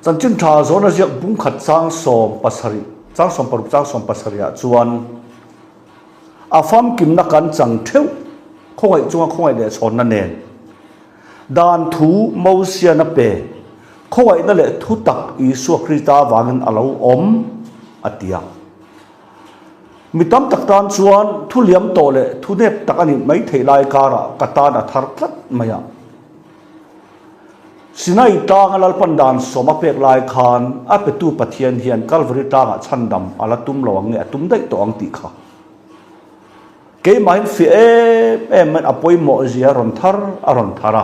chân chân thà rồi nó giặc bung khát sang som pasari sang som paruk sang som pasari à chuan à pham kim na kan chẳng theo không ai chung không ai để chọn năn nền đàn thú mâu xia na pe không ai na lệ thu tắc Isu Krista vangin alo om atia mi tam tak tan chuan thu liam to le thu nep tak ani mai thei lai kara katana thar tlat maya sinai tang alal pandan soma pek lai khan a pe tu pathian hian Calvary tanga chandam ala tum lawang nge tum dai to ang ti kha ke main fi man apoi mo zia ron thar aron thara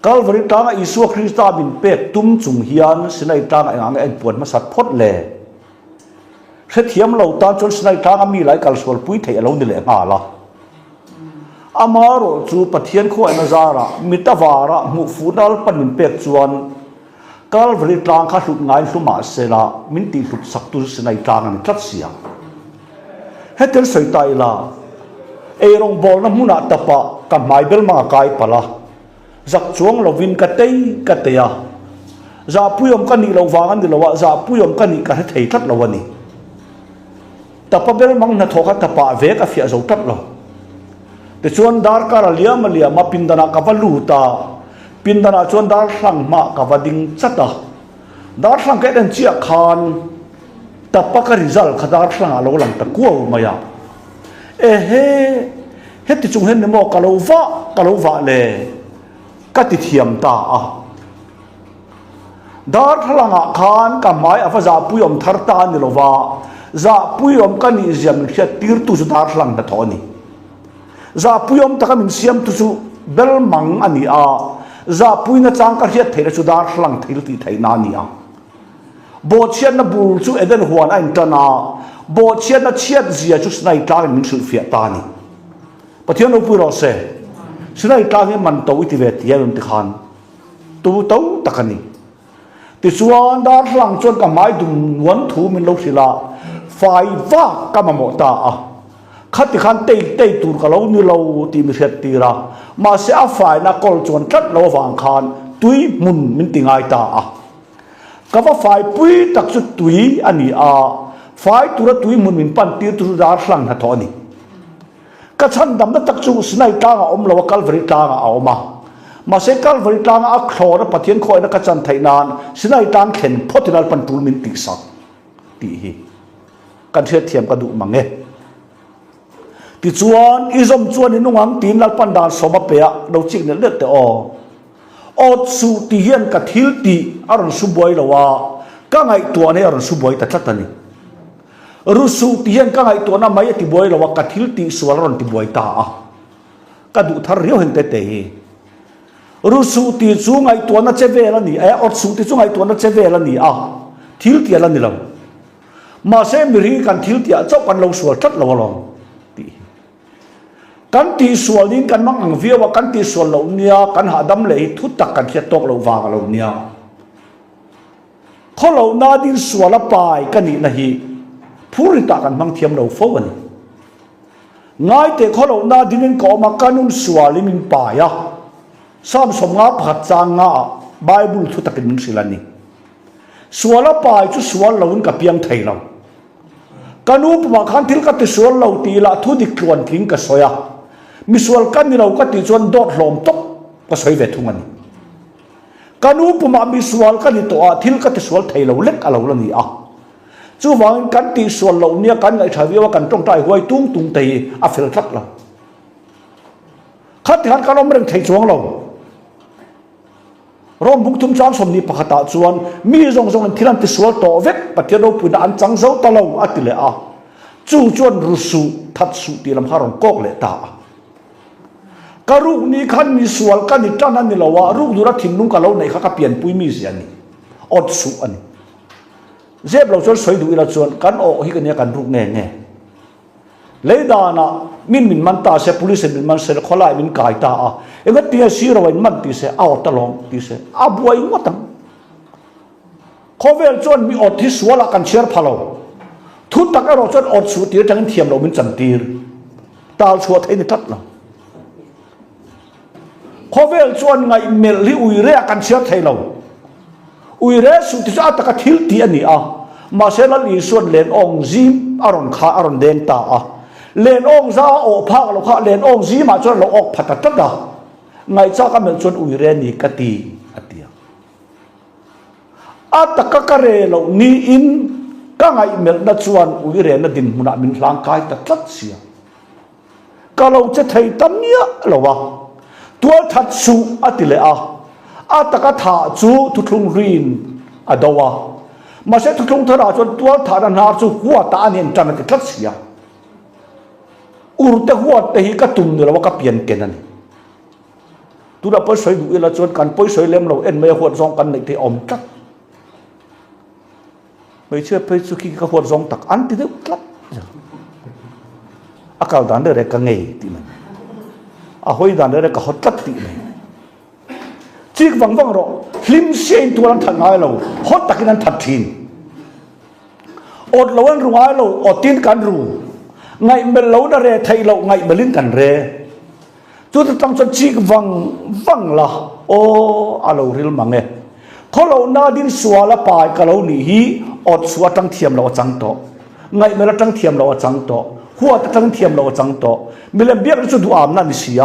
Calvary tanga Isu Krista bin pek tum chung hian sinai tanga ang en puan ma sat phot le sẽ thiam lâu ta chọn sinai tang ami lai kal sol pui thei alo ni le nga la amaro chu pathian kho ana zara mitawara mu funal panin pek chuan Calvary tang kha hlut ngai hluma sela min ti hlut sak tu sinai tang an tlat sia hetel soi tai la e rong bol na muna tapa ka mai bel ma kai pala zak chuang lovin ka teya za puyom ka ni lo wangan ni lo za puyom ka ni ka thei thlat lo ani tapa bel mang na thoka tapa ve ka fia zo tat lo te chuan dar ka liam ma pindana ka valuta pindana chuan dar hlang ma ka vading chata dar hlang ke den chia khan tapa ka result kha dar hlang alo lang ta ku maya he ti chung hen mo ka lo va le ka ti thiam ta a dar hlang khan ka mai afa za puyom thar ta ni lo wa za puyom ka ni ziam khia tir tu dar hlang da thoni za puyom taka min siam tu chu bel mang ani a za puina chang ka hiat theira chu dar hlang thil ti theina ni a bo chian na bul chu eden huan a intana bo chian na chiat zia chu snai tang min sul fia ta ni pathian no puro se snai tang man to ti ve tiam ti khan tu to takani ti chuan dar hlang chuan ka mai dum wan thu min lo sila fai va ka mo ta a khát thì khăn tây tur cả lâu như lâu thì mình sẽ tira mà sẽ phải na col chuan cắt lâu vàng khan túi mun mình tiếng ai ta à các bạn phải pui tak chút túi anh à phải tura túi mun mình pan tir tur dar hlang hạt thoni các chân đâm nó tak chút snai ta à lâu Calvary ta à mà sẽ Calvary ta à khlo nó pathian khoi nó các chân thấy nan snai ta khen pottinal pan tur mình tiếng sắc tí hi kan sẽ thiam ka du mange ti chuan izom chuan inung ang tin lal pandan soma pe do chik ne le te o su ti hian ka thil ti aron su boi lawa ka ngai to ne aron su boi ta tlatani ru su ti hian ka ngai to na mai ti boi lawa ka thil ti sual ron ti boi ta a ka du thar rio hen te ru su ti chu ngai to na cheve la ni o su ti chu ngai to na cheve la ni a thil ti la ni lo mà sẽ miri kan thil ti a chau kan lo sual tat lo lo kan ti sual din kan mang ang via wa kan ti sual lo nia kan ha dam le thu tak kan khia tok lo wa lo nia kholo na din sual a pai kan ni na hi phuri ta kan mang thiam lo fo ani ngai te kholo na din ko ma kanun sual min pa ya sam som nga phat chang nga bible thu tak min silani sual a pai chu sual lo ka piang thei lo kanu pa khan thil ka ti sual lo ti la thu dik tuan thing ka soya misual kan ni lo ka ti chuan dot hlom tok ka soi ve thung ani kanu puma misual kan ni to a thil ka ti sual thei lo lek alo la ni a chu wang kan ti sual lo nia kan ngai thawi wa kan tong tai huai tung tei a fel thak la khat han kan om reng thei chuang lo rom buk thum chang som ni pakhata chuan mi zong zong thilan ti sual to vek pathian no puna an chang zo ta lo atile a chu chuan rusu that su ti lam haron kok le ta karuk ni khan mi sual kan ni tan ani lawa ruk dura thinung ka lo nei kha ka pian pui mi ziani ot su ani zeb lo chol soi du ila chuan kan o hi kan ya kan ruk nge leidana min man ta se police min man se kholai min kai ta a enga tia siro wan man ti se aw ta long ti se a buai ngotang khovel chuan mi ot hi suala kan cher phalo thu tak a ro chuan ot su tir tang thiam lo min chan tir tal chuat thei ni tat lo khovel chuan ngai mel li uire kan sia thailo uire su ti sa ta ka thil ti ani a ma se la li suan len ong zim aron kha aron deng ta a len ong za o pha lo kha len ong zi ma chuan lo ok phata ta da ngai cha ka mel chuan uire ni ka ti atia ataka ka re lo ni in ka ngai mel na chuan uire na din huna min hlang kai ta tlat sia ka lo che thei tam nia lo wa tual that su atile a ataka tha chu thu thlung rin adawa ma se thu thlung thara chuan tual tha na chu huwa ta anin tan ti tlat sia urte huwa te hi ka tum ni lo ka pian kenan tu da poi soi du ila chuan kan poi soi lem lo en me huat zong kan nei te om tlat mấy chưa phải suy khi các hoạt động tắc ăn thì được lắm, akal đàn đấy cái nghề thì mình, hồi đàn đấy cái hot lắm thì mình, chỉ vắng vắng rồi, lim xuyên tuan anh thằng ai lâu, hot tắc anh thật thìn, ột lâu anh rung ai lâu, ột tin can rung, ngày mình lâu đã re thay lâu ngày mình linh can re, chúng ta tăng cho chỉ vắng vắng là, alo real mang nghe. Khó lâu na din xua la bài cả lâu nỉ hi ọt xua trăng thiềm lâu trăng to ngày mới là trăng thiềm lâu trăng to hua trăng thiềm lâu trăng to mình làm biết cho đủ ảm na nỉ xia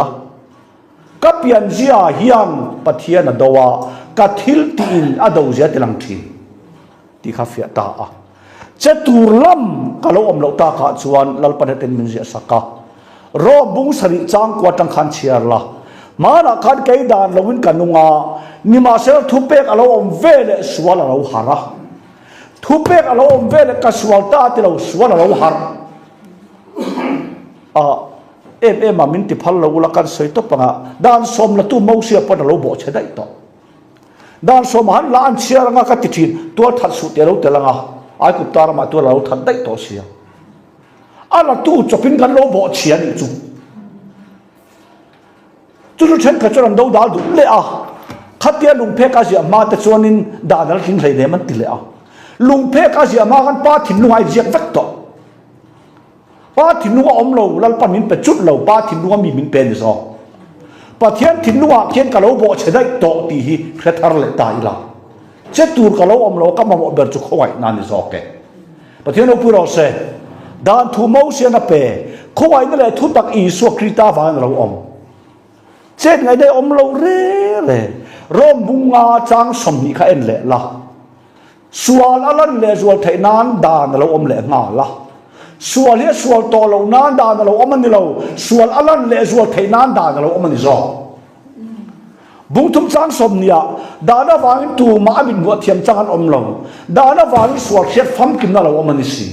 các biện zia hiam bát hiền ở đâu à các thil tin ở đâu zia telang thi ti khá phiền ta à chết tur lắm cả lâu lâu ta cả chuan lal pan ten mình zia saka ro bung sari chang qua trăng khan chia la mà là khan cái đàn lâu in kanunga ni ma se thu pek alo om ve le swal alo hara thu pek alo om ve le ka swal ta ti lo swal alo har em ma min ti phal lo la kan soi to panga dan som la tu mo sia pa lo bo che dai to dan som han la an sia nga ka ti thin to that su te lo te langa ai ku tar ma to lo that dai to sia ala tu chopin kan lo bo chia ni chu chen ka chon do da du le a khát tiền lùng phê cá gì mà ta cho nên đã đã kinh thấy đấy mình tỷ lệ à lùng phê cá gì mà gan ba thìn lùng ai giết vắt to ba thìn lùng ôm lâu lal pan mình phải chút lâu ba thìn lùng mình bền rồi ba thìn lùng thiên cả lâu bộ chế đấy to thì hi khét thar lệ tai la chết tur cả lâu ôm lâu các mà bộ bền chút khói nan rồi cái ba thìn lùng pura se dan thu mau se na pe khói nó lại thu tắc ý số krita vàng lâu ôm chết ngày đây ôm lâu re rom bunga chang som ni kha en le la sual alan le zual thai nan dan lo om le nga la sual he sual to lo nan dan lo om ni lo sual alan le zual thai nan dan lo om ni zo bung thum chang som nia da na wang tu ma bin wa thiam chang an om lo da na wang sual khet pham kim na lo om ni si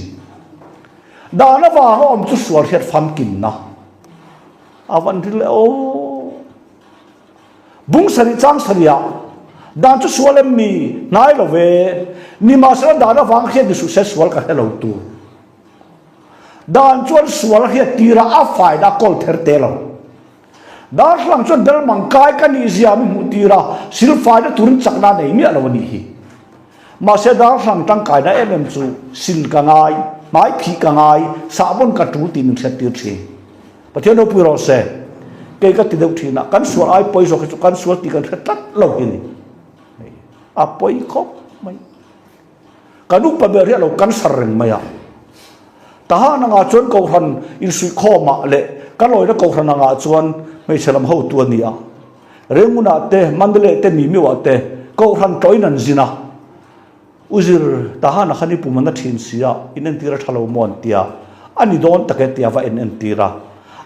da na wang om chu sual khet pham kim na awan ri le bung sari chang saria dan chu sualem mi nai lo ve ni ma sa da na wang khet ni successful ka hello tu dan chuan sual khet tira a fai da kol ther te lo dan hlang chuan dal mang kai ka ni zia mi mu tira sil fai da turin chakna nei mi alo ni hi ma se da hlang tang kai da em chu sil ka ngai mai phi ka ngai sa bon ka tu tin khet tir thi pathian no pu ro se cái ti deuh thina kan sual ai poi zo kan sual ti kan tlat lo ini a poi khop mai kanuk pa ber lo kan sarreng maya ta ha na nga chon ko han in sui kho ma le kan loi na ko han nga chuan mai selam ho tu ania renguna te mandle te mi wa te ko han toinan zina uzir ta ha na khani pu man thin sia inen tira thalo mon tia ani don taket tia va en tira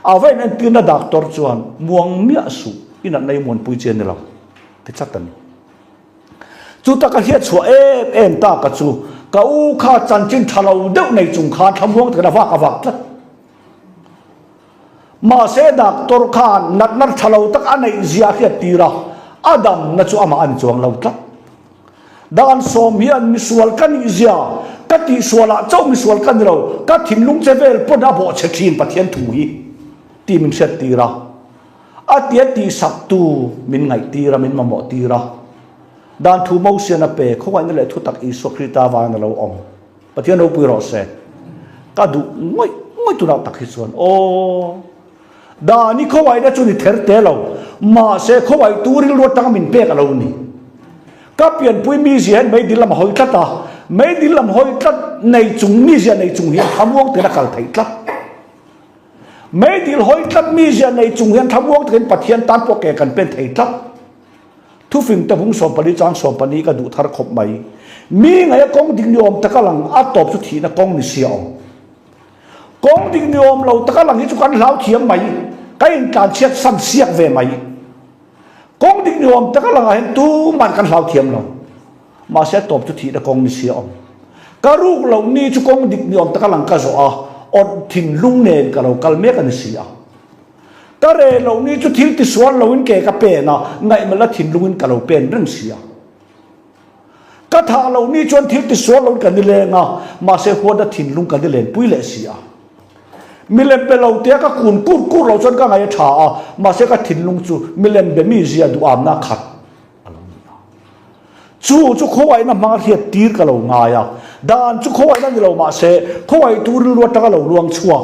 awen en tina doctor chuan muang mia su ina nei mon pui chen lo te chatan chu ta ka hiat chu em ta ka chu ka u kha chan chin thalo deuh nei chung kha thamuang ta wa ka wak tlat ma se doctor khan nat nar thalo tak anei zia hiat tira adam na chu ama an chuang lo tlat dan som hian mi sual kan zia ka ti suala chau mi sual kan lo ka thin lung chevel poda bo che thin pathian thu hi ti min set tira atia ti saktu min ngai tira min mamo tira dan thu mo se na pe khowai na le thu tak i sokrita wa na lo om pathian no pu ro se ka du ngoi tu na tak hi chuan đa ni khâu ai đã chun thì thèr té lâu mà sẽ khâu ai tu ri lo tang min pe ka lâu ni các biển pui mi zian mấy đi làm hồi tắt à mấy đi làm hồi tắt này chúng mi zian này chúng hiện tham uống thì nó càng thấy tắt mấy đi hồi tắt mi zian này chúng hiện tham uống thì bắt hiện tan bộ kẻ cần bên thấy tắt thu phim tập hung sòng pani trang sòng pani ka du thar khop mai mi ngai kong ding niom takalang atop chu thina kong ni siao kong ding niom lo takalang hi chu kan lau thiam mai kai in kan chiat san siak ve mai kong ding niom takalang hen tu man kan lau thiam lo ma se top chu thina kong ni siao ka ru lo ni chu kong ding niom takalang ka zo a on thin lung nen ka lo kal me kan sia ta re lo ni chu thil ti suan lo in ke ka pe na ngai ma la thin lung in ka lo pen reng sia ka tha lo ni chuan thil ti suan lo ka ni le nga ma se ho da thin lung ka ni len pui le sia milem pe lo te ka kun kur lo chuan ka ngai tha a ma se ka thin lung chu milem be mi zia du am na khat chu khowai na ma hiat tir ka lo nga ya dan chu khowai na ni lo ma se khowai tur lu ta ka lo luang chua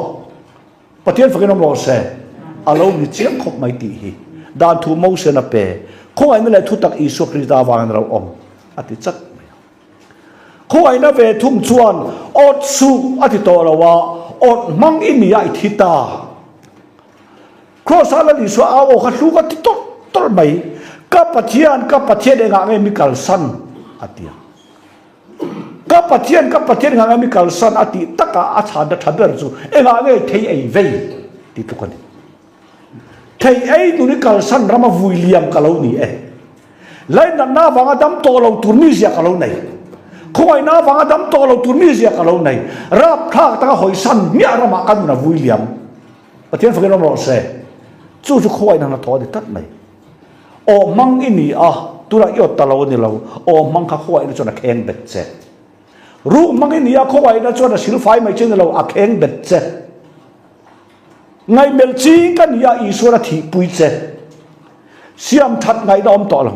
pathian fakin lo se alo ni chiang khop mai ti hi dan thu mo se na pe khowai na le thu tak isu krista wang ro om ati chak khowai na ve thum chuan ot su ati to lo wa ot mang in ya thita cross ala ni so a o kha lu ka ti tor mai ka pathian nga ngai mi kal san atia ka pathian nga ngai mi kal san ati taka a chan da thaber chu enga ngai thei ei ve ti tu kan thei ei tu ni kal san rama William kalau ni lai na wanga dam to lo Tunisia kalau nei khoi na wanga dam to lo Tunisia kalau nei rap thak ta hoi san mi rama kan na William pathian fakin lo se chu khoi na to de tat mai o mang ini tura yo talo ni lo o mang kha khoi na chona kheng bet che ru mang ini khoi na chona silfai mai chen lo a kheng bet che ngai mel chi kan ya isura thi pui che siam that ngai da om to lo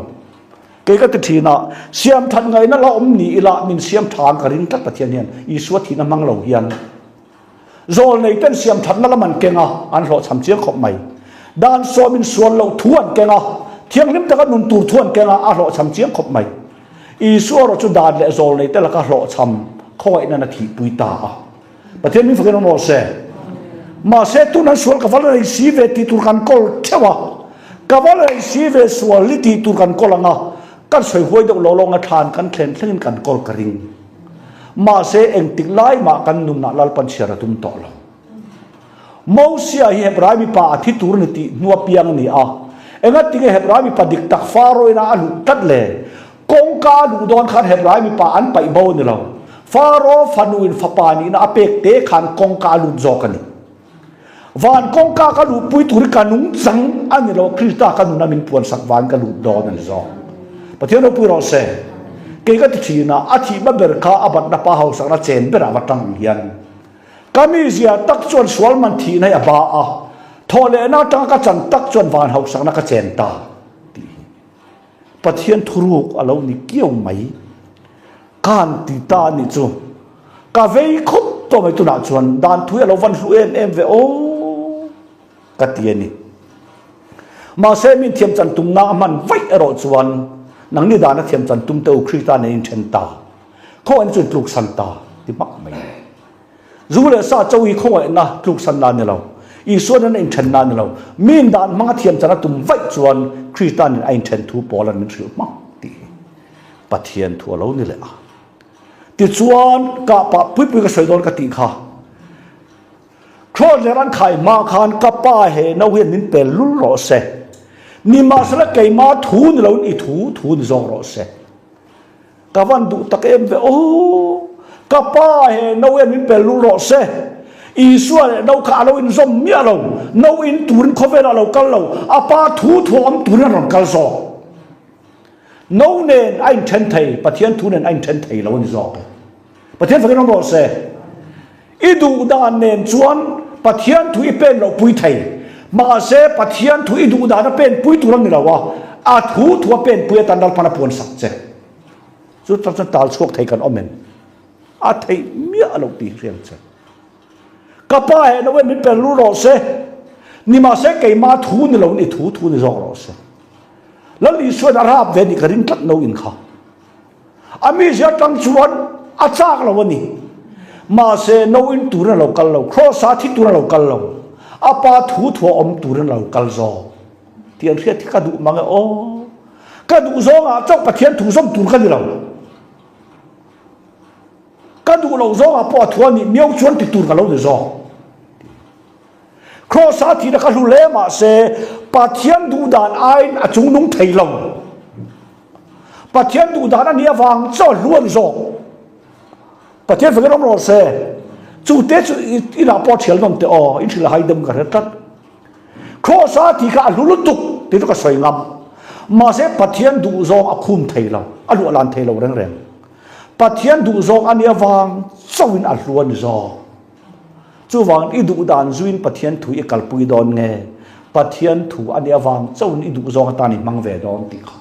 ke ka ti na siam that ngai na la om ni ila min siam thang ka rin tat pathian hian isua thi na mang lo hian zol nei ten siam that na la man kenga an lo cham chiang khop mai dan so min suan lo thuan kenga thiang lim taka nun tur thuan kenga a lo cham chiang khop mai isua ro chu dan le zol nei te la ka lo cham khoi na na thi pui ta pathian min fakin mo se ma se tu na sual ka vala si ve ti tur kan kol thewa ka vala si ve sual li ti tur kan kol anga kan soi hoi do lo longa than kan thlen thlengin kan kol ka ring ma se eng tik lai ma kan num na lal pan siara tum to lo mo sia hi hebrai mi pa athi tur ni ti nuwa piang ni enga ti ge hebrai mi pa dik tak faro ina alu tat le kong ka lu don khan hebrai mi pa an pai bo ni lo faro fanuin fapani na apek te khan kong ka lu zokani van kong ka lu pui tur kanung chang ani lo krista kanung na min puan sak van ka lu don an zo pathian no pui ro se ke ka ti na athi ba ber kha abat na pa hau sak na chen bera watang hian kami zia tak chuan sual man thi na ya ba thole na tang ka chan tak chuan van hau sak na ka chen ta ti pathian thuruk alo ni kiau mai kan ti ta ni chu ka vei khop to mai tu na chuan dan thu alo van hlu em ve o ka ti ni ma se min thiam chan tum na man vai ro chuan nang ni da na thiam chan tum te u krista ne in chen ta kho an chu tluk san ta ti mak mai zule sa chawi kho na tluk san na ni lo i so na in chen na ni lo min dan ma thiam chan tum vai chuan krista ne in chen thu polan min thil mak ti pathian thu lo ni le ti chuan ka pa pui ka soi don ka ti kha kho le ran khai ma khan ka pa he no hian nin pel lul ro se ni ma sala kai ma thu ni lo ni thu ni zong ro se ka van du tak em ve o ka pa he no hian nin pel lul ro se i sual no ka lo in zom mi alo no in turin khovel alo kal lo apa thu am turin ron kal zo no nen ain chen thei pathian thu nen ain chen thei lo ni zo pathian fakin ro se idu dan nen chuan pathian thu i pen lo pui thei ma se pathian thu idu da na pen pui tu ram ni lawa a thu pen pui tan dal pana pon sak che chu tal chok thei kan omen a thei mi alo ti riang che ka pa he no wen mi pen lu ro se ni ma se ke ma thu ni lo ni thu ni zo ro se la li so da rap ve ni ka ring tlat no in kha ami ja tang chuan a chak lo ni ma se no in tu na lo kal lo cross a thi tu na lo kal lo apa thu thu om tu na lo kal zo tian khia thi ka du ma o ka du zo nga chok pathian thu som tu ka ni lo ka du lo zo a po thu ni miao chuan ti tu ka lo de zo cross a thi da ka lu le ma se pathian du dan ai a chung nung thei lo pathian du dan ani awang cho luan zo pathian phải cái đó se chủ tế chủ ý là bỏ chiếu nom te o in là hai đâm cả hết tất cross á thì cả lulu tục thì nó có soi ngắm mà sẽ pathian đủ dòng akum thầy lâu alu lan thầy lâu reng reng pathian đủ dòng anh vang sau in aluan zo chú vang ý đủ đàn duin pathian thu ý kalpui don nghe pathian thu anh vang sau in ý đủ dòng ta ni mang về don tí khá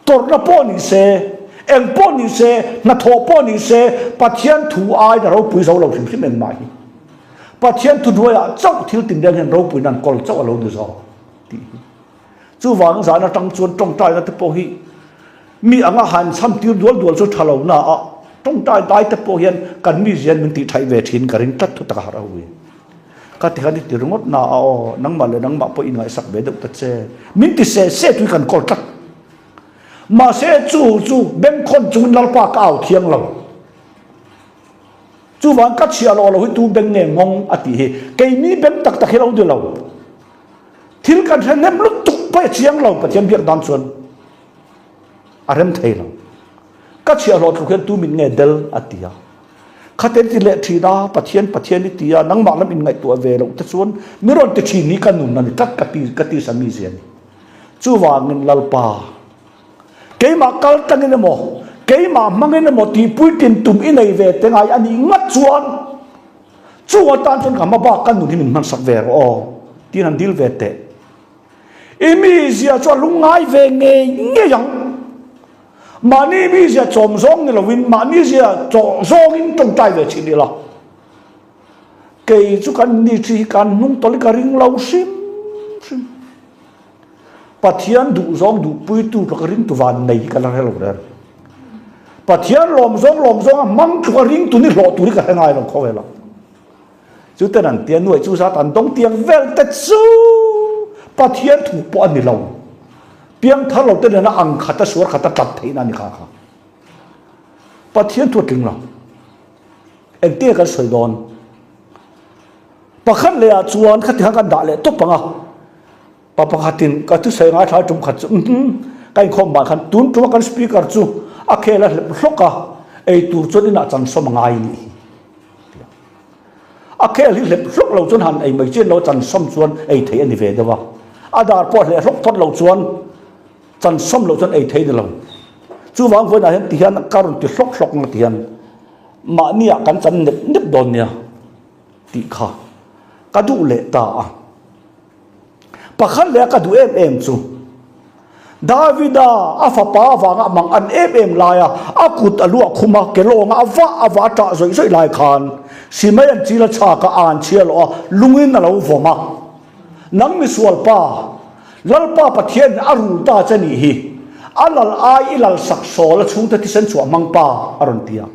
tổ nó bỏ ni se em bỏ ni se na thọ bỏ ni se pathian thu ai đã rau pui dấu lâu phim phim em mai pathian thu đuôi à châu thiếu tình đen hen rau pui nan col châu lâu được rồi chú vàng giá nó trăng chuồn trong trai nó tiếp bỏ hi mi ang han sam tiêu đuôi số thà lâu na à trong trai đại tiếp bỏ hiền cần mi gen mình tị thay về thiên cả rin tắt thu ta hara hui cả thì cái tiếng ngót na ao nang mà lên nang mà bỏ in ngay sắc về được tất se mình tị se tụi cần col tắt mà sẽ chú bên con chú nal pa cao thiêng lâu chú vàng cắt chia lo rồi tu bên nghe ngong ati cái mi bên tắc tắc lâu được lâu thiếu cần phải nem lúc tục phải chiang lâu phải chiang việc đan xuân arem thấy lâu cắt chia lo thuộc tu mình nghe del ati à khát đến thì lệ thì đó bắt thiên đi tia nắng mạc lắm mình ngày tuổi về lâu tất xuân mi rồi tự chỉ ní căn nụ này cắt ti sami zian chú vàng nên lal pa cái mà câu tăng in mò cái mà mang in mò thì bui tiền tụm in này về tiếng ai anh đi ngắt chuan tan chuan cả mà ba căn thì mình mang sắc về o tiền ăn deal về tệ imi zia cho lung ai về nghe yang mà ni mi zia chom zong ni lo win mà ni zia cho zong in trong tay về chỉ đi lo cái chú căn ni chỉ căn nung toli cả ring lâu sim pathian du zong du pui tu ka ring tu van nei ka la helo der pathian lom zong mang tu ka ring tu ni lo tu ni ka ngai lo kho la chu ten an tian nuai chu sa tan dong tiang vel te chu pathian thu po ni lo piang thar lo te na ang khata sur khata tat thei na ni kha pathian thu ting lo en te ka soi don pakhat le a chuan khat ha kan da le to panga papa khatin ka tu sai nga tha tum khat kai khom ba khan tun tu kan speaker chu a khela hloka ei tu chon ina chan som ngai ni a khel hi lep hlok lo chon han ei mai chen lo chan som chuan ei thei ani ve dewa adar pot le hlok pot lo chuan chan som lo chuan ei thei de lo chu wang voi na hen ti han karun ti hlok na ti han ma nia kan chan nep don nia ti kha ka du le ta a pakhat le ka du em chu Davida afapa wanga mang an em laya akut alua khuma kelonga ava ta zoi lai khan simai an chila cha ka an chialo lungin na lo voma nang mi sual pa lalpa pathian arul ta chani hi alal ai ilal sak sol chungta ti sen chu mang pa aron tia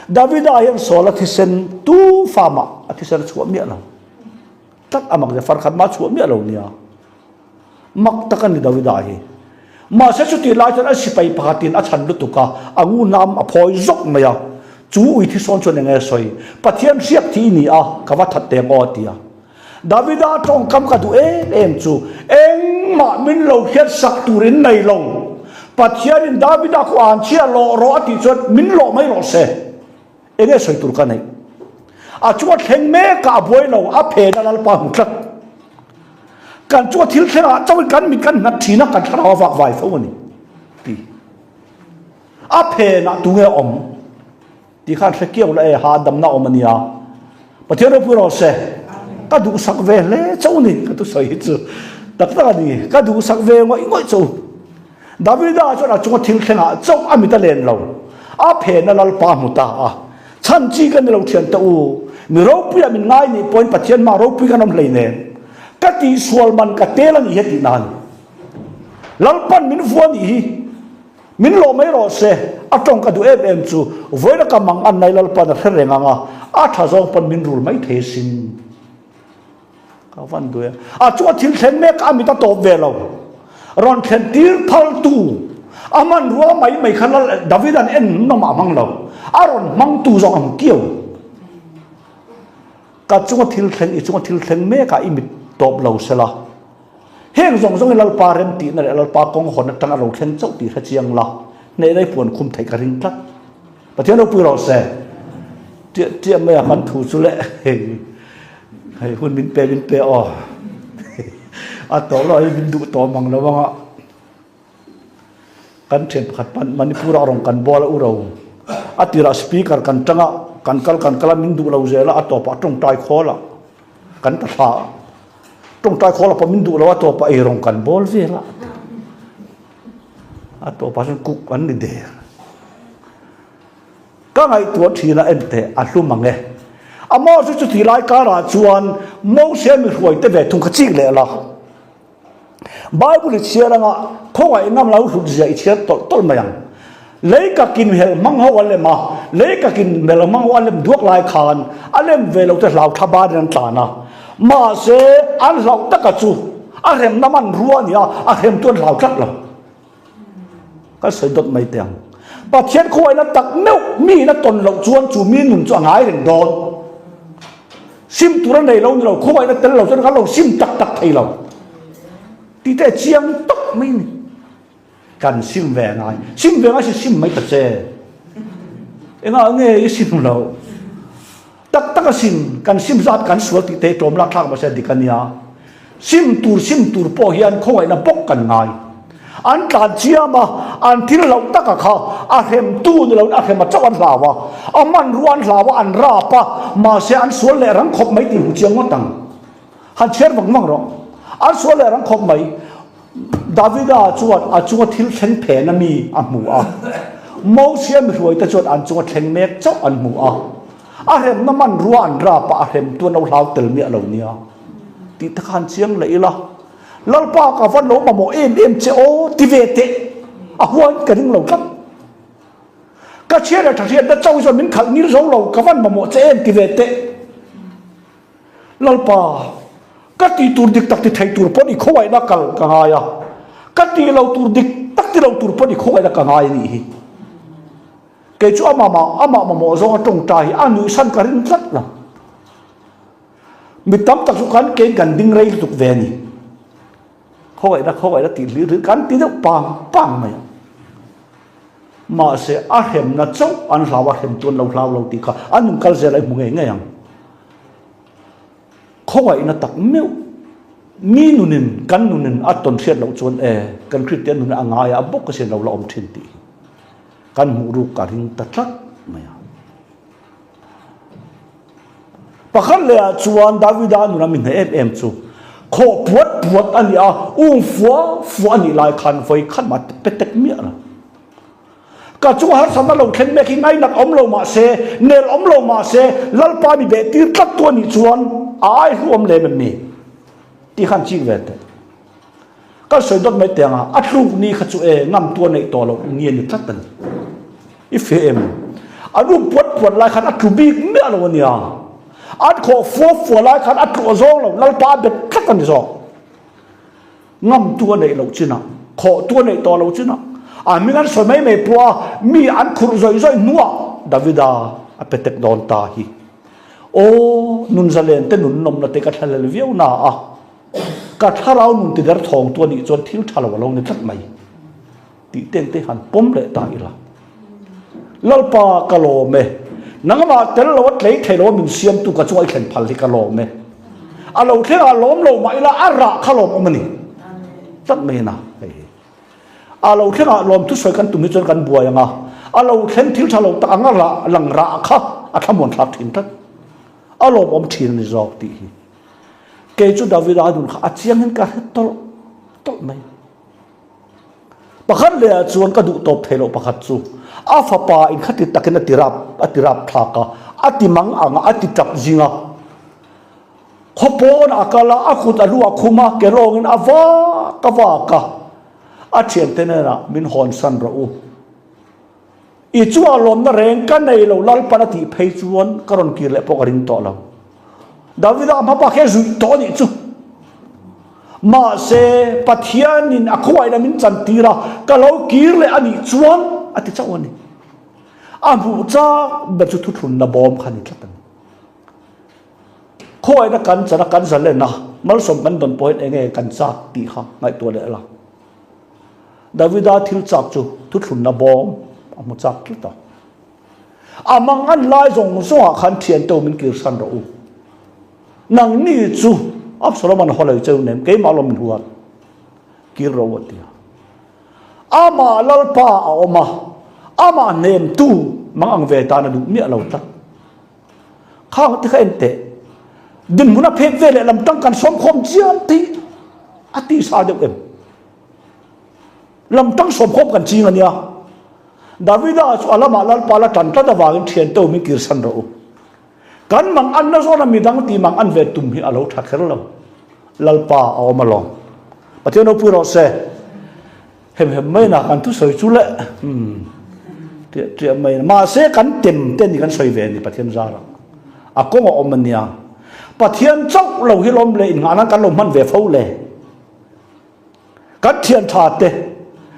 Davida yang sola ti sen tu fama ati sen chu mi ala tak amak de farkhat ma chu mi alo nia mak takan ni Davida hi mà sẽ xuất hiện lại cho anh sipai pahatin anh chăn lutu ka angu nam apoi zok maya chú uy thi son chon nghe soi pathian siap thi ni a kawa that te ngo tia Davida trong kam ka du em chu eng ma min lo khiat sak turin nei lo pathian in Davida ko an chia lo ro ati chot min lo mai lo se enge soi tur ka nei a chuat theng me ka boi lo a phe na lal pa hung tlatกันจั่วทิ้งแค่เจ้ากันมีกันนัดทีนักกันทะเลาะฝากไว้เท่านี้ตีอาเพนะตัวเงี้ยอมที่ข้าศึกเกี่ยวเลยหาดำน้าอมนี่อ่ะประเทศเราพูดเราเสก็ดูสักเวลเลยเจ้านี่ก็ตัวสวยจุดตักตานี่ก็ดูสักเวลว่าอีกไม่จู่ดาวิดาจั่วจั่วทิ้งแค่เจ้าอามิตาเลนเราอาเพนะเราปามุตาอ่ะฉันจีกันเราเทียนตัวมีรูปยังมีง่ายนี่ปนประเทศมารูปกันน้ำเลยเนี่ย กติสวลมันกเตลันเหตุนั้นลัลปันมินฟัวนี่มินโลไม่รอเสอัตรงกระดูเอ็มจูไว้ละกำมังอันในลัลปันเรื่องงาอาถ้าจงปันมินรูลไม่เทสินเขาฟันด้วยจัวทิลเซนเมกอามิตาโตเวลารอนเทนตีร์พัลตูอามันรัวไม่ขนาดดาวิดันเอ็นน้ำมังเราอารอนมังตูจงอังเกี่ยวกัจัวทิลเซนจัวทิลเซนเมกอาอิมิตโตเราเสละเฮงจงลัลปาเรมตีนั่นลัลปากงหอนตั้งเราเทนเจ้าตีขจียงละในได้ผลคุมไทยกระริงทัดประเทศเราปุยเราเสเจียไม่มันถูสุเละให้คุณบินเปอ๋อต่อเราบินดูต่อมังแล้วว่ากันเทียบขัดมันนี่พูดอารมณ์กันบอลอุเราติระสปีกร์กันจังกันกลมินดูเราเจละต่อปะตรงใจคอละกันตาตรงใจคอละพอมินดูเราต่อปะเอรงกันบอลเจละต่อปะฉันกุกอันนี้เดียก็ไงตัวทีละเอ็นเตอัลลุมังเงอามาสุดที่ไล่การาจวนโมเสมีรวยแต่เวทุงขจิกเลยละไบเบิลเชื่อละเขาไอ้น้ำเราสุดใจเชื่อต้นมายังเลยก็กินเฮลมังหัวเลยมาเลยก็กินเมลมังหัวเลยดวกลายคานอันเล่มเวลาจะเราทับบ้านนั่นตานะมาเสอันเราตะกัจูอันเห็มน้ำมันรัวเนี่ยอันเห็มตัวเราจัดละก็ใส่ดดไม่เตียงประเทศเขาไอ้นั่นตักเนื้อมีนั่นตนเราชวนจูมีหนุนจวนหายเรื่องโดนซิมตัวนั้นในเราเขาไอ้นั่นแต่เราจนเขาเราซิมตักไทยเราที่แต่เชียงตกไม่นี่กันซิมแหวงไงซิมคือซิมไม่ตัดเจเอ็งเนี่ยซิมเราตักก็ซิมกันซิมจัดกันสวดที่เตะจมรักทักมาเสด็จกันเนี่ยซิมตูร์พอเฮียนเขาไอ้นั่นปกกันไงอันการเชื่อมาอันที่เราตักกับเขาอาเห็มตู้นี่เราอาเห็มมาเจ้าอันลาวะอามันรวนลาวะอันราปะมาเสียอันสวนเลรังขบไม่ตีหูเชียงวัดตังหันเชื่อบังมังรออันสวนเลรังขบไม่ดาวิดาจวดทิลเซนเพนมีอันหมูโมเสียมีรวยแต่จวดอันจวดเซนเมกเจ้าอันหมูอาเห็มน้ำมันรวนราปะอาเห็มตัวเราลาวเตลเมียเหล่านี้ติดขันเชียงเลยละลัลปากับวันโลมาโมเอ็มเจโอทิเวเตอหัวกันถึงเราครับก็เชื่อเลยถ้าเชื่อแต่เจ้าส่วนมินขัดนิ้วสองเรากับวันมาโมเจเอ็มทิเวเตลัลปาก็ตีตูดิกตักที่ไทยตูร์ปนอีกเขาไว้นักกันกันไงก็ตีเราตูดิกตักที่เราตูร์ปนอีกเขาไว้นักกันไงนี่เกจูอามาโมซองตรงใจอันนี้สันกันรินสัตละมิตรตักสุขันเก่งกันดิ้งไรตุกเวนี่เขาไว้แล้วตีหรือกันตีแล้วปังไหมมาเสียอาเห็มนะเจ้าอันลาวาเห็มตัวเราตีเขาอันนึงกัลเซอะไรมึงไงยังเขาไว้นะตักเมียวมีนุนินกันนุนินอัตตนเสียเราชวนกันคริสเตียนนุนอ่างายอับกเสียเราอมทินตีกันหูรูการิงตัดลักไหมปะคันเลยชวนดาวิดานุนามินเอ็มจูขอปวดอันนี้ฟัวนี่ลายคันไฟขันมาเป็นเต็กเมียนะก็จู่หาสันเราเข็นเมฆไงนักอมเรามาเสเนลอมเรามาเสลัลปามีเบตีตัดตัวนี่ชวนรวมเลยมันนี่ที่ขันชีเวตก็สวยดดไม่เตียงอัดลูกนี่ขัดจู่นำตัวในตัวเราเงียบอยู่ทัดตันอีเฟมอันรูปปวดลายคันอัดลูบีเนื้อเราเนี่ยอัดขอฟัวลายคันอัดตัวซองเราลัลปาเบ็ดขัดกันที่ซองนำตัวในเราจีน่ะขอตัวในตัวเราจีน่ะมิงั้นสมัยไม่พอมีอันครุยนัวดาวิดาเป็นเด็กโดนตาฮีโอ้นุนเซเลนเตนุนนมนาเตกัทเลวิวนากัทเรานุนติดร์ทองตัวนี้จนทิ้งทะเลวลงในทัดไม่ตีเต็งเตหันปมเลยตายละลัลปากะโลเมนังมาเตลวัดเลยเทโลมินเซียมตุกะจวยเข็นพัลลิกะโลเมเราเทอารมณ์เราไม่ละอาระขลมมันนี่ทัดไม่นะเราเที่ยงลมทุสวยกันตุมิจนกันบัวยังเราเข่นทิ้งทะเลตะอังละหลังระค่ะขมวนทับทิ้งทัดลมอมทิ้งนี่จอกตีเกจูดาวิดาดุนข้าเชียงเห็นกันตลไม่ปะคันเลยจวนกระดูตบเทโลปะคัดจูฟ้าป่าอินขัดติดตะกินอติรับทากะอติมังอังอติจับจิง khopon akala akut alu akhuma kelongin awa ka a thian tenena min hon san ro i chuwa lom na reng kan nei lo lal pana ti phei chuan karon ki le pokarin to lo davida ma pa khe zui to ni chu ma se pathian in akhwai na min chan tira kalo kir le ani chuan ati chawani amu cha be chu thu thun na bom khani tlatan khoi na kan chana kan zal le na mal som kan don point enge kan cha ti kha ngai to le la davida thil chak chu thu thun na bom amu chak ki ta amang an lai zong so khan thian to min kir san ro nang ni chu Absalom holai chau nem ke malom min huat kir ro watia ama lalpa oma ama nem tu mang ve ta na du mi lo ta khang ti khain te din muna phek ve le lam tang kan som khom chiam ti ati sa de em lam tang som khom kan chi ngania davida alama lalpa la tan ta da wangin thian to mi kir san ro kan mang an na zo na midang ti mang an ve tum hi alo tha kher lo lalpa aw malong pathian no puro se hem mai na kan tu soi chu le ti mai ma se kan tem ten ni kan soi ve ni pathian za ra a ko ngo omania pathian chau lo hi lom le in ngana kan lo man ve fo le kan thian tha te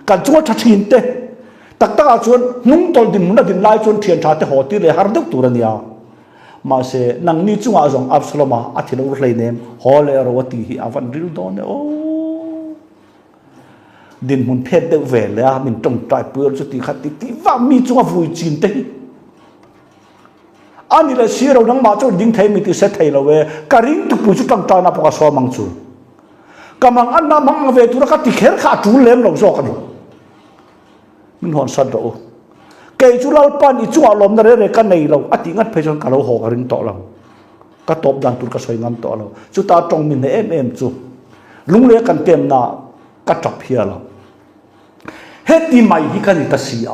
kan chu tha thin te tak tak chuan nung tol din na din lai chuan thian tha te ho ti le har deuh turania mà sẽ năng ni chung azong Absalom a thilo hlei nem hole rawati hi avan ril don o din mun phet de ve le a min tong trai pur chu ti khat ti wa mi chung a vui chin te ani la siro nang ma chu ding thai mi ti se thai lo we karing tu pu chu tang ta na pa so mang chu kamang an na mang ve tu ra ka ti kher kha tu lem lo zo ka min hon sad ro cây chú lau pan ít chú alom na re kan nei lo ati ngat phei chon kalo ho garing to lo ka top dan tur ka soi ngam to lo chu ta tong min em chu lung le kan tem na ka tap hia lo heti mai hi kan ta sia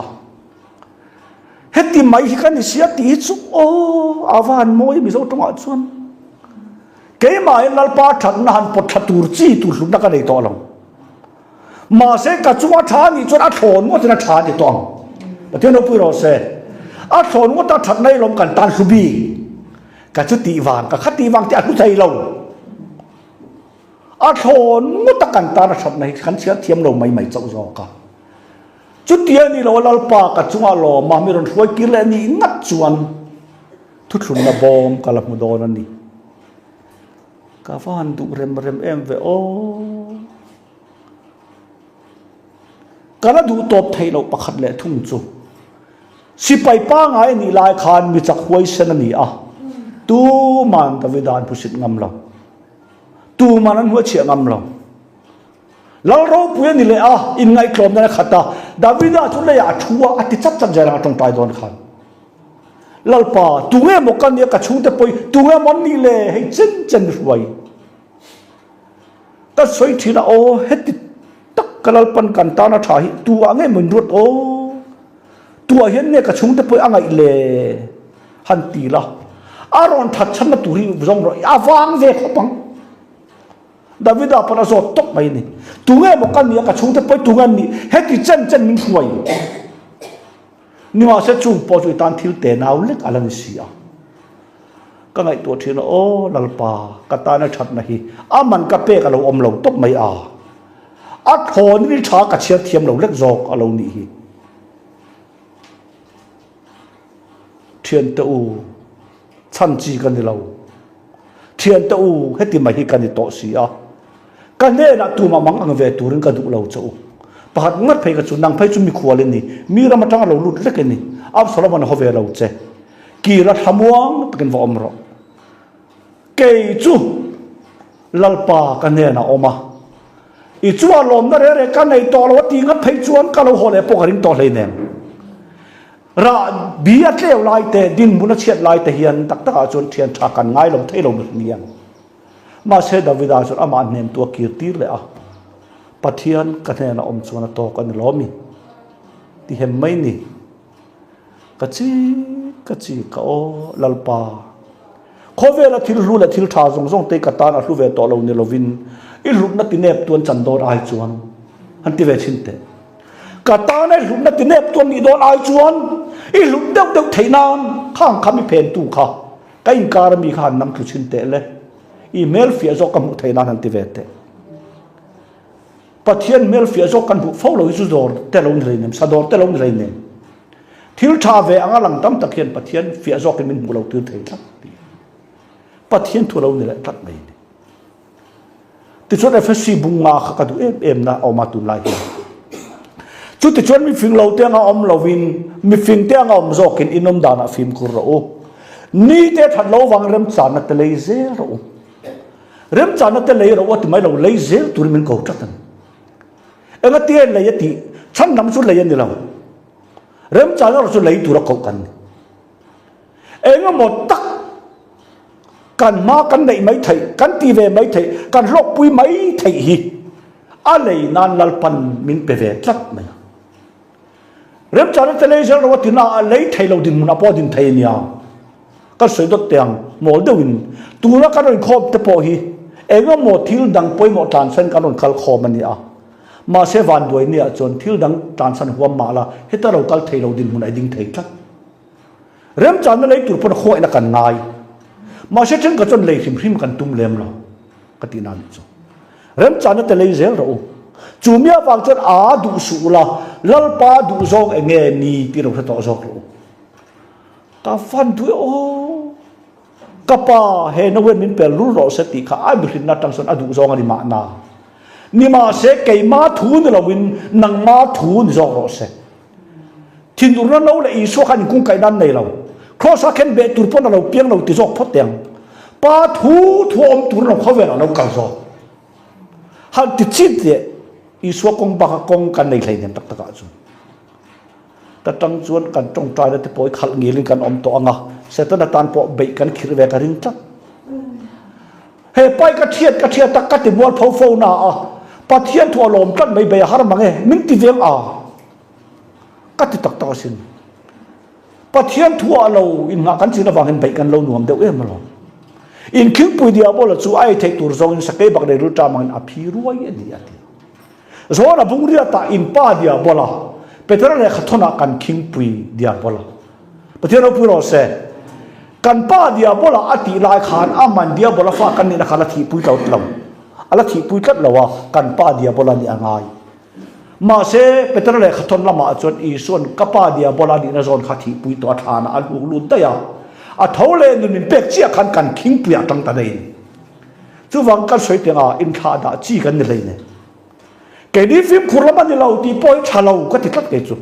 heti mai hi kan sia ti chu o avan moi mi zo tong chuan ke mai lal pa than na han pot thatur chi tu lu na ka nei to lo ma se ka chu tha ni chuan a thon mo na tha ni tong pathian no puro se a thon ngo ta that nei lom kan tan subi ka chu ti wang ka khati wang ti a thu thai lo a thon ngo ta kan ta na that nei khan sia thiam lo mai chau zo ka chu tia ni lo lal pa ka chunga lo ma mi ron hoi ki le ni ngat chuan thu thun na bom ka la mu don ani ka van du rem em ve o kana du top thai lo pakhat le thung chu sipai pa ngai ni lai khan mi chak huai sen ani a tu man davidan pusit ngam lo tu man an hua chia ngam lo lal ro pu ni le a in ngai klom na khata davida chu le ya thua ati chap chap jara tong tai don khan lal pa tu nge mo kan ya ka chung te poi tu nge mon ni le hei chen chen ruai ta soi thina o heti tak kalal pan kan ta na tha hi tu ange mun rut o tua hian ne ka chung te poi angai le han ti la aron that chan na tu ri zong ro awang ve khopang davida pana zo tok mai ni tu nge mo kan ya ka chung te poi tu ngan ni heti chen chen min huai ni ma se chung po chu tan thil te naw lek alan sia ka ngai to thina o lalpa ka ta na that na hi aman ka pe ka lo om lo tok mai a thon ni tha ka chia thiam lo lek zok alo ni hi thian te u chan chi kan ni lo thian te u heti mai hi kan ni to sia kan ne na tu ma mang ang ve turin ka du lo chu pahat ngat phei ka chu nang phei chu mi khwal ni mi ra ma tang lo lut lek ni Absalom an ho ve lo che ki ra thamuang takin wa omro ke chu lalpa kan ne na oma i chu alom na re kan nei to lo ti ngat phei chuan ka lo ho le po ring to hlei nem ra biat leo lai te din buna chiat lai te hian tak tak a chon thian tha kan ngai lom thei lo niang ma se davida chu ama nem tu kirtir le a pathian ka ne na om chuan to kan lomi ti hem mai ni ka chi ka o lalpa khó về là thiếu thà rong tây cả ta là lu về to lâu nè lovin ít lúc nó tin nẹp tuôn chăn đôi ai chuan hắn ti về xin tệ cả ta này lúc nó tin nẹp tuôn đi đôi ai chuan ít lúc đâu thấy nan khang khami pen tu kha cái in cara mi khan nam thu xin tệ le email phía do cầm thấy nan hắn ti về tệ pathian mail phía do căn bộ phâu lâu chu dor tê lâu này nem sa dor tê lâu này nem thiếu thà về ang lang tam tak hian pathian phía do cái mình mu lâu tư thấy chắc pathian thu lâu này lại tắt này thì cho nên phải suy bung ngà khắc đủ em na ao mà tụi lại chút thì cho mình phim lâu tiếng ông lâu vin mình phim tiếng ông do cái inom đàn phim của rỗ ni thế thật lâu vàng rem chán nó lấy dễ rỗ rem chán nó lấy rỗ thì mấy lâu lấy dễ tụi mình cầu chắc thằng em cái tiền lấy thì chăn nắm chút lấy như nào rem chán nó chút lấy tụi nó cầu cần em một tắc cần ma cần này mấy thầy cần ti về mấy thầy cần lộc bui mấy thầy hi anh này nan lal pan min pe về chắc mày rem cha nó tele giờ rồi thì na lấy thầy lâu din mun apo din thầy nia cái sợi đốt tiền mổ đâu in tu nó cái rồi khom te po hi em có một thiếu đằng poi một tràn sen cái rồi khal khom anh nia mà sẽ van đuổi nia chọn thiếu đằng tràn sen huam mà là hết ta lâu cái thầy lâu din mun ai din thầy chắc rem cha nó lấy tu pon khoi na cần ngai mà sẽ chẳng có chân lấy phim cần tung lem lo cái tin anh cho rem chán nó lấy dễ rồi chủ mía vàng chân đủ sụ là lal pa đủ zong anh nghe ni ti đâu sẽ tỏ zong rồi ta phan tuổi ô kapa he nó quên mình bèn lú rồi sẽ tì khá ai bị hình nát trong sân đủ zong anh mà na ni mà sẽ cái má thú nữa là win năng má thú nữa zong rồi sẽ thiên đủ nó nấu lại số khăn cũng cái đan này rồi khó sa khen bệ tụi pon nào piang nào tí dọc phốt tiền ba thu ông tụi nó khó về nào cao rồi hắn tí chít thế ý số công bạc công cái này lấy nên tất cả rồi ta trăng chuan cần trông trai đó thì bồi khal nghề lên cần om to anga sẽ ta tan bộ bệ cần khir về cái rinh chắc he pai cái thiệt ta cái thì mua phâu phâu na à ba thiên thua lom cắt mấy bệ har mang nghe mình tí viếng à cái thì tất cả xin pathian thua lâu in ngã cắn chỉ là vàng hình bảy cắn lâu nuông đều em mà lo in khiu bùi dia bol là chú ai thấy tour zong in sakai bạc này rút ra mang api ruai anh đi ati rồi là bung dia ta in pa dia bola petra này khát thona cắn khiu bùi dia bola pathian nó bùi rồi se cắn pa dia bola ati lai khan aman dia bola pha cắn này là khát thi bùi cầu lâu ala thi bùi cắt lâu à cắn pa dia bola ni angai mà sẽ petra này khát thon lama chọn isuan kapa dia bola ni na zon khát thi bùi to thana al ulun ta ya à thấu lên mình bẹt chia khăn cần kính bịa trong ta đây chú vắng cái suy tiếng in khá đã chỉ cần như này cái đi phim khur lắm anh lâu thì bôi chả lâu có thể cắt cái chú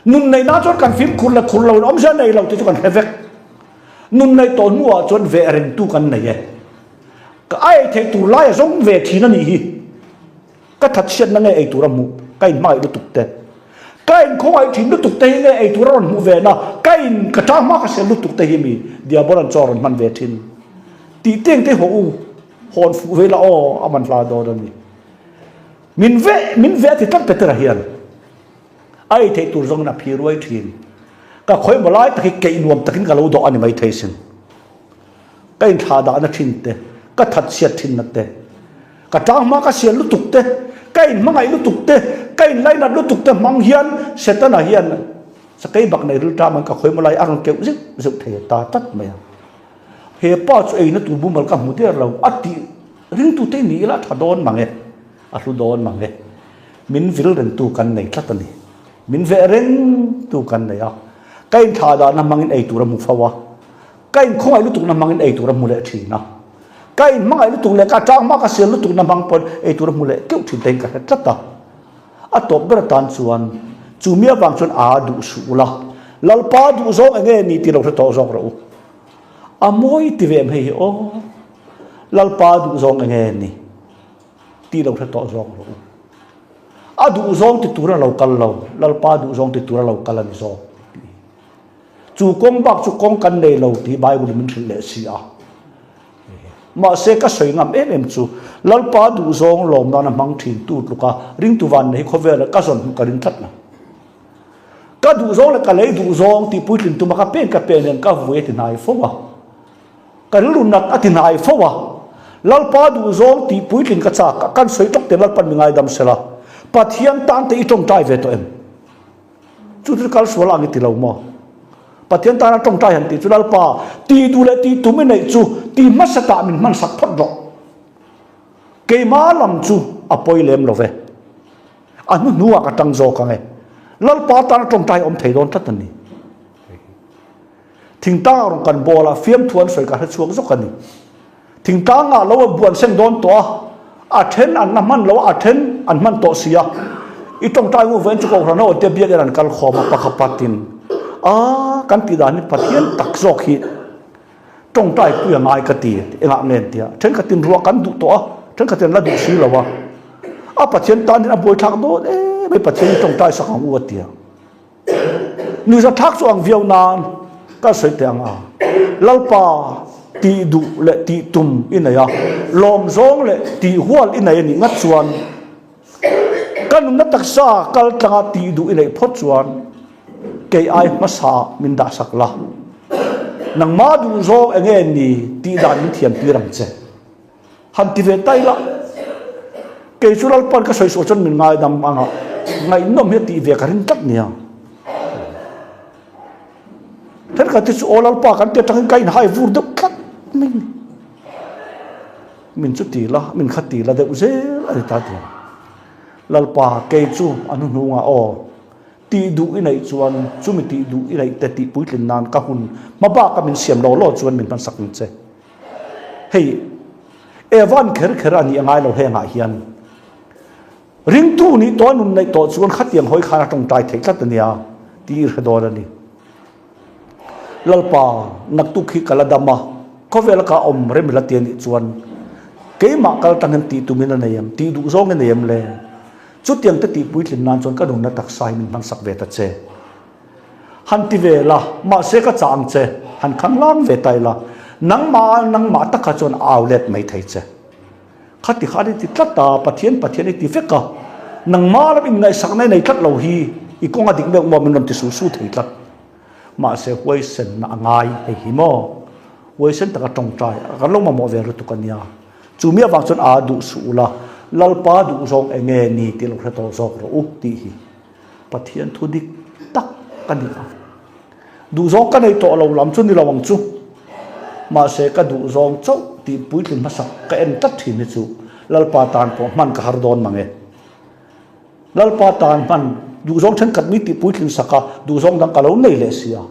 nun này na cho cần phim khur là khur lâu ông dân này lâu thì cho cần hết nun này tốn mua cho về rừng tu cần này cái ai thấy tu lai giống về thì nó nhỉ cái thật sự nó nghe ai tu ra mu cái mai nó tục tệ cái không ai thì nó tục tệ nghe ai tu ra mu về na cái trang mắc sẽ nó tục tệ mi dia bolan cho rồi man về thiên tí tiếng thế hồ hồn phụ về là ô aman la đó đó ni mình vẽ thì tất cả hiền ai thấy tu rong na phi ruai thiên cả khối mà lại cái cây nuông cái cái lâu đó anh mới thấy xin cái thà đã nó thiên tệ cái thật sự thiên nó tệ cái trang mắc sẽ nó tục tệ cái mang ai nó tục tệ cái này là nó tục tệ mang hiền sẽ ta là hiền sẽ cái bậc này ra mà cả khối mà lại ăn kéo dứt dứt thể ta tắt mày he pa cho ấy nó tụ bùm mal cả một điều là ati riêng tụ tây ní là thà đón mà nghe lu đón mà nghe mình vil đến tụ căn này tắt này mình vẽ riêng tụ căn này à cái thà đã nằm mang ấy tụ ra một phawa cái không ai nó tụ nằm mang ấy tụ ra một lệ chỉ nào cái mang ai nó tụ lệ cả trang mang cả xel nó tụ nằm mang pon ấy tụ ra một lệ kéo chỉ tên cả tắt ta à tổ bê tan chuan chú mía vàng chuan đủ sủ la lal pa đủ zong anh nghe ni ti đâu to zong rồi à mỗi ti về hay ô lal pa đủ zong anh nghe ni ti đâu to zong rồi à đủ zong ti tu ra lâu cal lâu lal pa đủ zong ti tu ra lâu cal anh zo chú công bạc chú công căn này lâu thì bài của mình lệ xì à mà sẽ có sợi ngầm em chú lal pa đủ zong lom đó là mang thiên tu luka ring tu van này có vẻ là các dân cái ring thắt na cái đủ zong là cái lấy đủ zong thì bùi linh tu mà cái pen nên cái vui thì này phô à kan lunat atinai fowa lalpa du zong ti puitlin ka cha kan soi tok te lalpan mi ngai dam sela pathian tan te itong tai ve to em chu tu kal swala ngi ti lo mo pathian tan tong tai han ti chu lalpa ti du le ti tu me nei chu ti masata min man sak phot ro ke ma lam chu apoi lem lo ve anu nuwa ka tang zo ka nge lalpa tan tong tai om thei don tat ni thing ta rong kan bola fiam thuan soi ka chuak zo kan ni thing ta nga lo buan seng don to a then an man lo a then an man to sia itong tai mu ven chu ko rano te bia gan kal khoma pakhapatin kan ti dan ni pathian tak zo khi tong tai pu ngai ka ti enga nen tia then ka tin ruwa kan du to then ka tin la du si lo wa a pathian tan ni a boi thak do mai pathian tong tai sak ang u tia nu za thak zo ang viau nan ka soi te ang a lalpa ti du le ti tum inaya lom zong le ti hual inaya ni ngat chuan kan na taksa kal tanga ti du inai phot chuan ke ai masa min da sakla nang ma du zo enge ni ti dan ni thiam pi ram che han ti ve tai la ke chural pan ka soi so chon min ngai dam anga ngai nom he ti ve karin tak nia thar ka ti chu olal pa kan te tang kai hai vur duk khat min chu ti la min khati la de uze ari ta ti lalpa ke chu anu nuanga o ti du inai chuan chu mi ti du inai te ti puitlin nan ka hun ma ba ka min siam lo lo chuan min pan sak min che hei evan kher kher ani angai lo he nga hian ring tu ni to nun nei to chuan khatiang hoi khana tong tai thei tlat ania ti redor ani lalpa nak tu khi kala dama kovel ka om rem la tian chuan ke ma kal tangan ti tu min na yam ti du zong na yam le chu tiang te ti puitlin nan chuan ka dong na tak sai min man sak ve ta che han ti ve la ma se ka chang che han khang lang ve tai la nang ma ta ka chuan outlet mai thei che khati khari ti tlata pathian ti feka nang ma la bin ngai sak nei tlat lo hi i konga dik me mo min ram ti su thei tlat ma se huai sen na ngai hei hi mo huai sen ta ka tong trai ka lo ma mo ve ru tu kan ya chu mi awang chuan a du su la lalpa du zong enge ni ti lo to zok ro u ti hi pathian thu dik tak kan ni du zong ka nei to lo lam chu ni lawang chu ma se ka du zong chau ti puitlin ma sak ka en tat thi ni chu lalpa tan po man ka har don mange lalpa tan man du zong than kat mi ti puitlin saka du zong dang ka lo nei le sia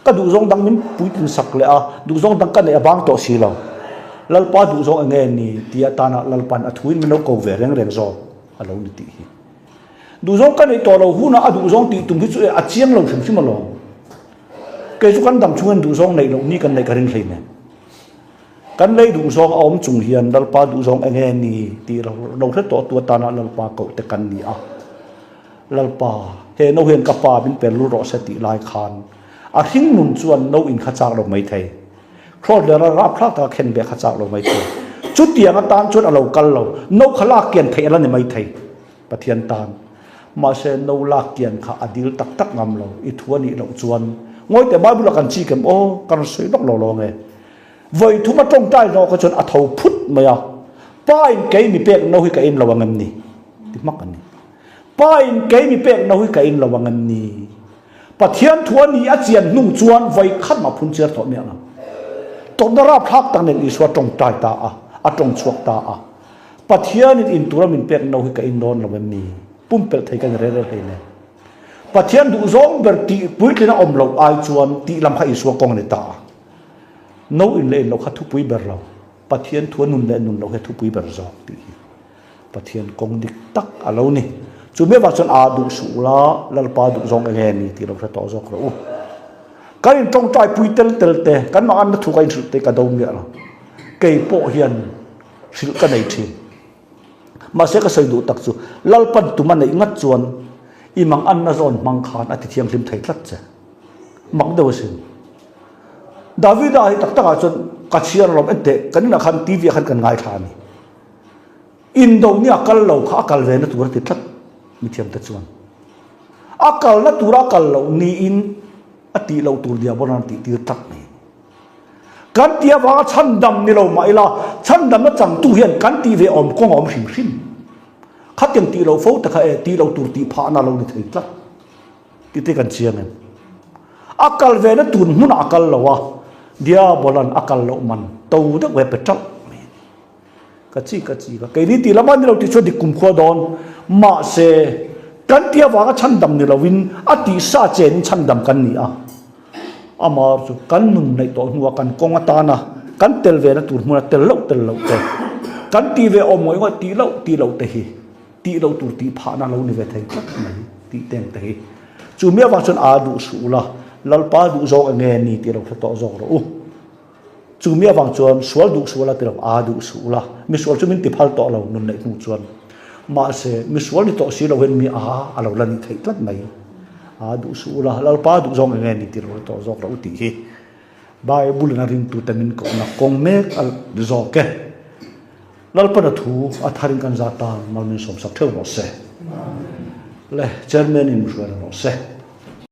ka du zong dang min puitlin sak le a du zong dang ka nei abang to si lo lalpa du zong enge ni tia tana lalpan athuin mino ko ve reng zo alo ni ti hi du zong ka nei to lo huna a du zong ti tum hi chu a chiang lo thim thim lo ke chu kan dam chuan du zong nei lo ni kan nei ka ring hlei ne kan nei du zong om chung hian lalpa du zong enge ni ti lo the to tu tana lalpa ko te kan ni a lalpa he no hen ka pa bin pel lu ro se ti lai khan a hing nun chuan no in kha chak lo mai thei khol le ra rap thak ta khen be kha chak lo mai thei chu tiang a tan chuan a lo kal lo no khala kian thei ala ni mai thei pathian tan ma se no la kian kha adil tak tak ngam lo i thuani lo chuan ngoi te bible kan chi kem o kan soi dok lo nge voi thuma tong tai no ka chuan a tho phut maya pain ke mi pek no hi ka in lo ngam ni ti mak ani pain ke mi pek no hi ka in lo ngam ni pathian thuani a chian nung chuan voi khat ma phun cher tho me na to na rap thak tang nen iswa tong tai ta a tong chuak ta a pathian in tura min pek no hi ka in don lo ngam ni pum pel thei kan re ne pathian du zong ber ti puitlina om lo ai chuan ti lam kha iswa kong ne ta no in le lo kha thu pui ber lo pathian thuan nun le nun lo he thu pui ber zo ti pathian kong dik tak alo ni chu me wa chon a du su la lalpa du zong enge ni ti lo kha to zo ro kan in tong tai pui tel te kan ma an thu kai thu te ka do mi la ke po hian sil ka nei thi ma se ka sai du tak chu lalpan tu man nei ngat chuan i mang an na zon mang khan ati thiam lim thei tlat che mak do sin David ai tak tak chon ka chiar rom ente kan na khan tv khan kan ngai thani in do ni akal lo kha akal ve na tur ti tlat mi thiam ta chuan akal na tura kal lo ni in ati lo tur dia bonan ti tir tak ni kan tia wa chan dam ni lo mai la chan dam na chang tu hian kan ti ve om kong om hrim hrim khat yang ti lo fo ta kha e ti lo tur ti pha na lo ni thei tla ti te kan chiang em akal ve na tun mun akal lo wa dia bolan akal lo man to da we pe chal ka chi ka ke ni ti lama ni lo ti cho di kum kho don ma se kan tia wa chan dam ni lo win ati sa chen chan dam kan ni a amar chu kan nun nei to nuwa kan konga ta na kan tel ve na tur mu na tel lo te kan ti ve om moi ti lo te hi ti lo tur ti pha na lo ni ve thei tak mai ti teng te hi chu mia wa chon a du su la lal pa du zo nge ni ti lo to zo ro chu mia wang chuan sual du suala te lo a du su la mi sual chu min ti phal to lo nun nei nu chuan ma se mi sual ni to si lo hen mi a lo la ni thei tak mai a du su la lal pa du zong nge ni ti lo to zo ro ti hi bible na rin tu tamin ko na kong mek al zo ke lal pa na thu a tharin kan za ta mal min som sak theu no se le chairman in mushwara no se